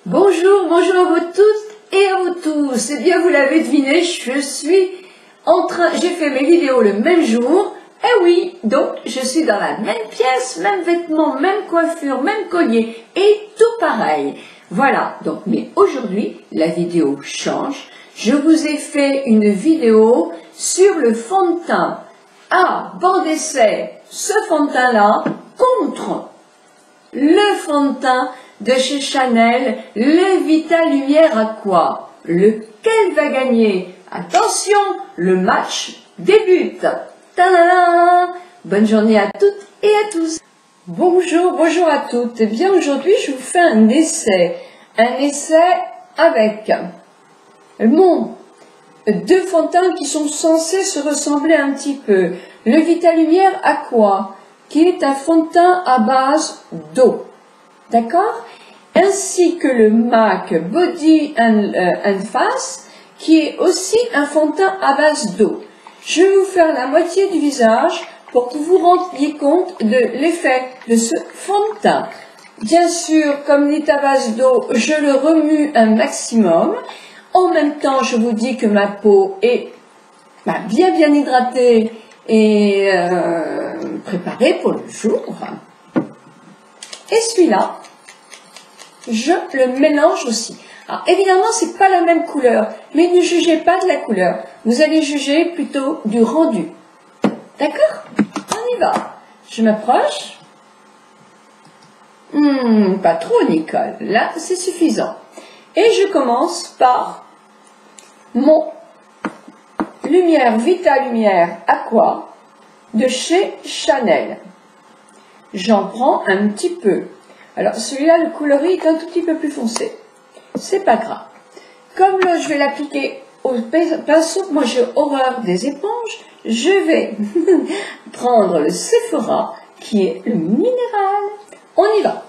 Bonjour, bonjour à vous toutes et à vous tous. Eh bien, vous l'avez deviné, je suis j'ai fait mes vidéos le même jour. Eh oui, donc je suis dans la même pièce, même vêtements, même coiffure, même collier et tout pareil. Voilà, donc, mais aujourd'hui, la vidéo change. Je vous ai fait une vidéo sur le fond de teint. Ah, banc d'essai, ce fond de teint-là contre le fond de teint de chez Chanel, le Vita Lumière Aqua. Lequel va gagner? Attention, le match débute. Tadam! Bonne journée à toutes et à tous. Bonjour, bonjour à toutes. Eh bien, aujourd'hui, je vous fais un essai. Un essai avec mon deux fonds de teint qui sont censés se ressembler un petit peu. Le Vita Lumière Aqua, qui est un fond de teint à base d'eau. D'accord? Ainsi que le MAC Body and Face, qui est aussi un fond de teint à base d'eau. Je vais vous faire la moitié du visage pour que vous vous rendiez compte de l'effet de ce fond de teint. Bien sûr, comme il est à base d'eau, je le remue un maximum. En même temps, je vous dis que ma peau est bien hydratée et préparée pour le jour. Et celui-là, je le mélange aussi. Alors évidemment, c'est pas la même couleur, mais ne jugez pas de la couleur. Vous allez juger plutôt du rendu. D'accord? On y va. Je m'approche. Pas trop, Nicole. Là, c'est suffisant. Et je commence par mon Vita Lumière Aqua de chez Chanel. J'en prends un petit peu. Alors celui-là, le coloris est un tout petit peu plus foncé. C'est pas grave. Comme là, je vais l'appliquer au pinceau, moi j'ai horreur des éponges, je vais prendre le Sephora qui est le minéral. On y va.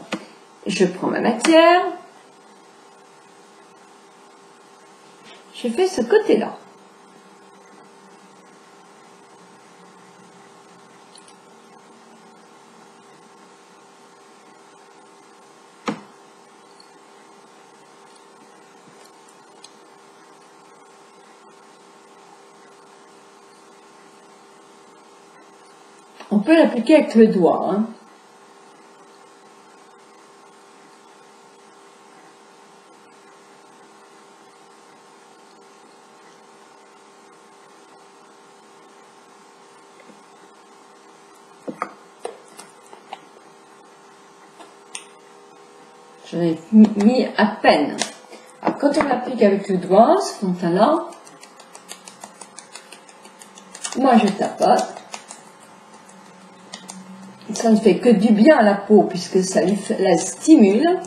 Je prends ma matière. Je fais ce côté-là. On peut l'appliquer avec le doigt. Hein. J'en ai mis à peine. Alors, quand on l'applique avec le doigt, ce fond de teint-là, moi je tapote. Ça ne fait que du bien à la peau puisque ça la stimule.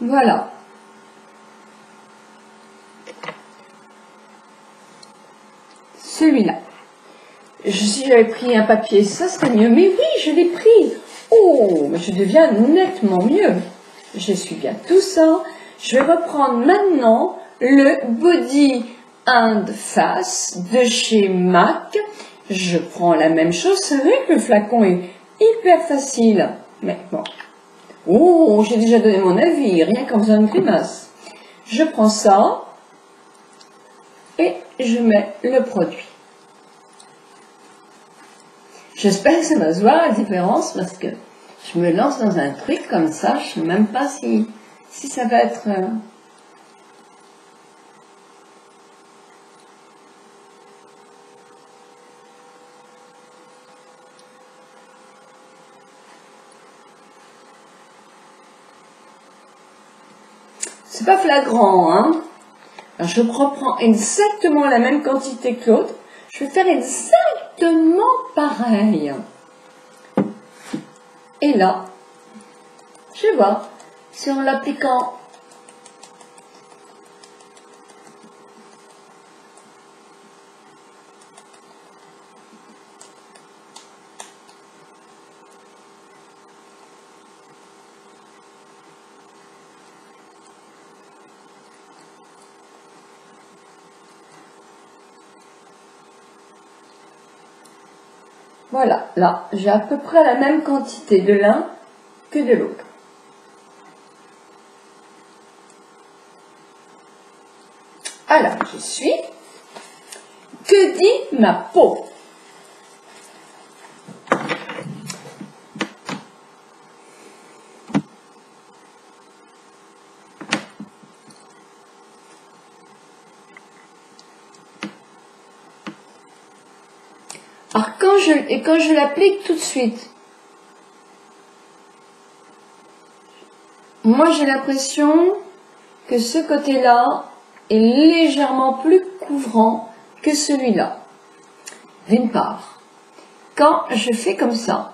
Voilà. Celui-là. Si j'avais pris un papier, ça serait mieux. Mais oui, je l'ai pris. Oh, mais je deviens nettement mieux. J'essuie bien tout ça. Je vais reprendre maintenant le Body and Face de chez MAC. Je prends la même chose. C'est vrai que le flacon est hyper facile. Mais bon. Oh, j'ai déjà donné mon avis, rien qu'en faisant une grimace. Je prends ça et je mets le produit. J'espère que ça va se voir la différence parce que je me lance dans un truc comme ça, je ne sais même pas si ça va être... C'est pas flagrant, hein. Alors je reprends exactement la même quantité que l'autre. Je vais faire exactement pareil. Et là, je vais voir si en l'appliquant Voilà, là, j'ai à peu près la même quantité de l'un que de l'autre. Alors, je suis. Que dit ma peau? Alors, quand je l'applique tout de suite, moi j'ai l'impression que ce côté-là est légèrement plus couvrant que celui-là. D'une part, quand je fais comme ça,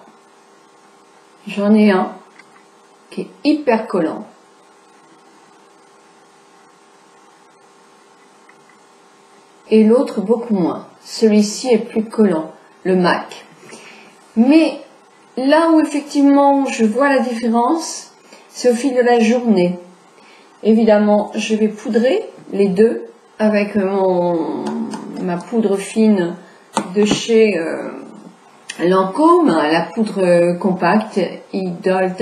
j'en ai un qui est hyper collant. Et l'autre beaucoup moins. Celui-ci est plus collant, le MAC. Mais là où effectivement je vois la différence, c'est au fil de la journée. Évidemment, je vais poudrer les deux avec ma poudre fine de chez Lancôme, la poudre compacte, Idol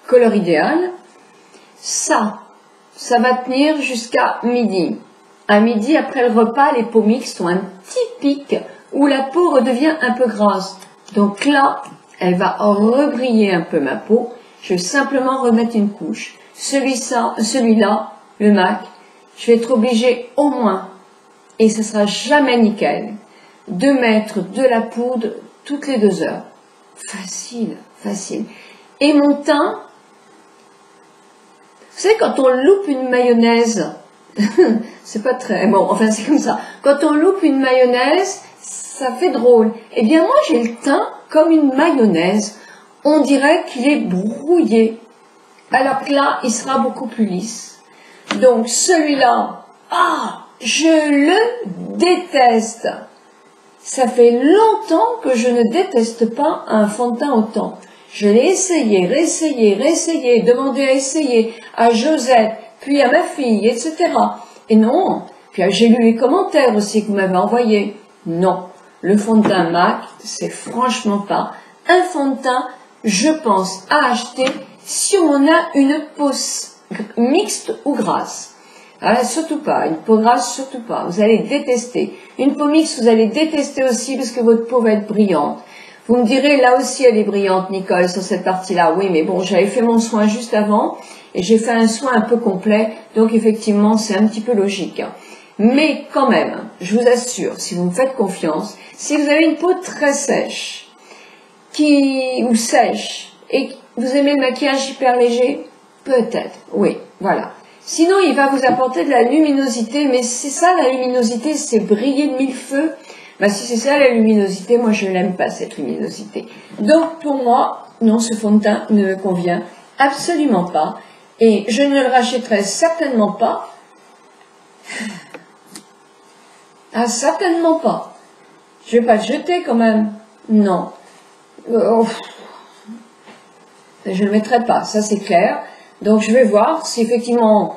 Color Idéal. Ça va tenir jusqu'à midi. À midi, après le repas, les peaux mixtes ont un petit pic où la peau redevient un peu grasse. Donc là, elle va rebriller un peu ma peau. Je vais simplement remettre une couche. Celui-là, le MAC, je vais être obligée au moins, et ce sera jamais nickel, de mettre de la poudre toutes les 2 heures. Facile, facile. Et mon teint, vous savez, quand on loupe une mayonnaise, c'est pas très bon, enfin c'est comme ça. Quand on loupe une mayonnaise, ça fait drôle. Eh bien moi j'ai le teint comme une mayonnaise. On dirait qu'il est brouillé. Alors que là, il sera beaucoup plus lisse. Donc celui-là, je le déteste. Ça fait longtemps que je ne déteste pas un fond de teint autant. Je l'ai essayé, réessayé, demandé à essayer à Josette, puis à ma fille, etc. Et non, puis j'ai lu les commentaires aussi que vous m'avez envoyés. Non, le fond de teint MAC, c'est franchement pas un fond de teint, je pense, à acheter si on a une peau mixte ou grasse. Alors, surtout pas, une peau grasse, surtout pas, vous allez détester. Une peau mixte, vous allez détester aussi parce que votre peau va être brillante. Vous me direz, là aussi elle est brillante, Nicole, sur cette partie-là. Oui, mais bon, j'avais fait mon soin juste avant et j'ai fait un soin un peu complet, donc effectivement, c'est un petit peu logique. Mais quand même, je vous assure, si vous me faites confiance, si vous avez une peau très sèche, ou sèche, et que vous aimez le maquillage hyper léger, peut-être, oui, voilà. Sinon, il va vous apporter de la luminosité, mais c'est ça la luminosité, c'est briller de 1000 feux. Bah, si c'est ça la luminosité, moi je n'aime pas cette luminosité. Donc pour moi, non, ce fond de teint ne me convient absolument pas. Et je ne le rachèterai certainement pas. Ah, certainement pas. Je ne vais pas le jeter quand même. Non. Je ne le mettrai pas, ça c'est clair. Donc je vais voir si effectivement,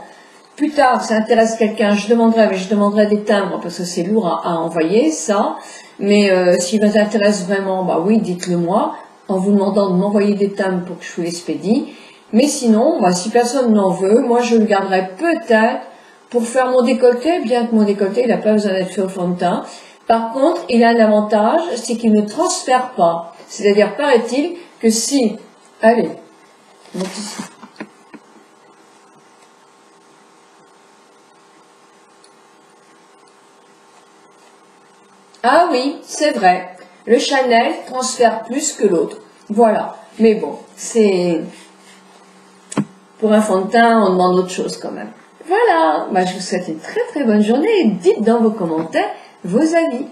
plus tard, ça intéresse quelqu'un, je demanderai des timbres parce que c'est lourd à envoyer, ça. Mais s'il vous intéresse vraiment, bah oui, dites-le moi, en vous demandant de m'envoyer des timbres pour que je vous l'expédie. Mais sinon, bah, si personne n'en veut, moi je le garderai peut-être pour faire mon décolleté, bien que mon décolleté, il n'a pas besoin d'être fait au fond de teint. Par contre, il a un avantage, c'est qu'il ne transfère pas. C'est-à-dire, paraît-il, que si... Allez, donc ici. Ah oui, c'est vrai. Le Chanel transfère plus que l'autre. Voilà. Mais bon, c'est... Pour un fond de teint, on demande autre chose quand même. Voilà. Bah, je vous souhaite une très très bonne journée et dites dans vos commentaires vos avis.